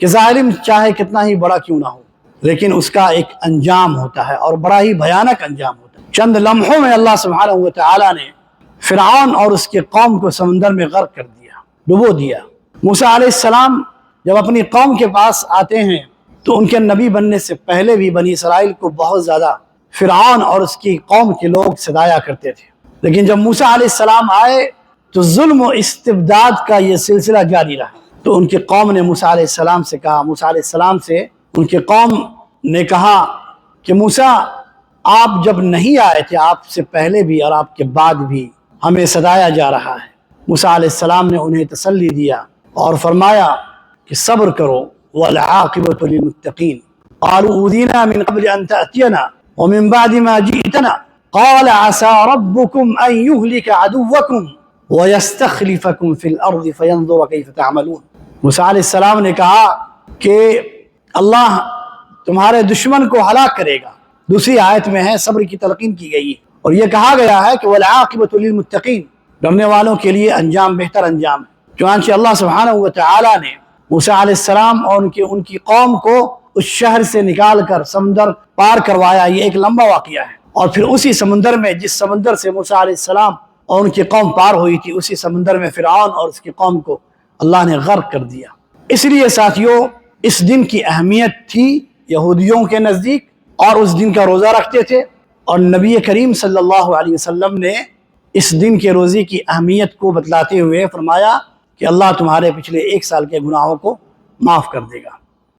کہ ظالم چاہے کتنا ہی بڑا کیوں نہ ہو لیکن اس کا ایک انجام ہوتا ہے اور بڑا ہی بھیانک انجام ہوتا ہے۔ چند لمحوں میں اللہ سبحانہ و تعالی نے فرعون اور اس کے قوم کو سمندر میں غرق کر دیا، ڈبو دیا۔ موسیٰ علیہ السلام جب اپنی قوم کے پاس آتے ہیں تو ان کے نبی بننے سے پہلے بھی بنی اسرائیل کو بہت زیادہ فرعون اور اس کی قوم کے لوگ ستایا کرتے تھے، لیکن جب موسیٰ علیہ السلام آئے تو ظلم و استبداد کا یہ سلسلہ جاری رہا۔ تو ان کی قوم نے موسیٰ علیہ السلام سے کہا، موسیٰ علیہ السلام سے ان کی قوم نے کہا کہ موسیٰ آپ جب نہیں آئے تھے، آپ سے پہلے بھی اور آپ کے بعد بھی ہمیں ستایا جا رہا ہے۔ موسیٰ علیہ السلام نے انہیں تسلی دیا اور فرمایا کہ صبر کرو، وَالْعَاقِبَةُ لِلْمُتَّقِينَ قَالُوا أُوذِينَا مِنْ قَبْلِ أَنْ تَأْتِيَنَا وَمِنْ بَعْدِ مَا جِئْتَنَا قَالَ عَسَىٰ رَبُّكُمْ أَنْ يُهْلِكَ عَدُوَّكُمْ وَيَسْتَخْلِفَكُمْ فِي الْأَرْضِ فَيَنْظُرَ كَيْفَ تَعْمَلُونَ۔ موسیٰ علیہ السلام نے کہا کہ اللہ تمہارے دشمن کو ہلاک کرے گا۔ دوسری آیت میں ہے صبر کی تلقین کی گئی اور یہ کہا گیا ہے کہ وَالْعَاقِبَةُ لِلْمُتَّقِينَ، ڈرنے والوں کے لیے انجام بہتر انجام ہے۔ چنانچہ اللہ سبحانہ و تعالی نے موسیٰ علیہ السلام اور ان کی قوم کو اس شہر سے نکال کر سمندر پار کروایا۔ یہ ایک لمبا واقعہ ہے، اور پھر اسی سمندر میں، جس سمندر سے موسیٰ علیہ السلام اور ان کی قوم پار ہوئی تھی، اسی سمندر میں فرعون اور اس کی قوم کو اللہ نے غرق کر دیا۔ اس لیے ساتھیوں، اس دن کی اہمیت تھی یہودیوں کے نزدیک، اور اس دن کا روزہ رکھتے تھے، اور نبی کریم صلی اللہ علیہ وسلم نے اس دن کے روزے کی اہمیت کو بتلاتے ہوئے فرمایا کہ اللہ تمہارے پچھلے 1 سال کے گناہوں کو معاف کر دے گا۔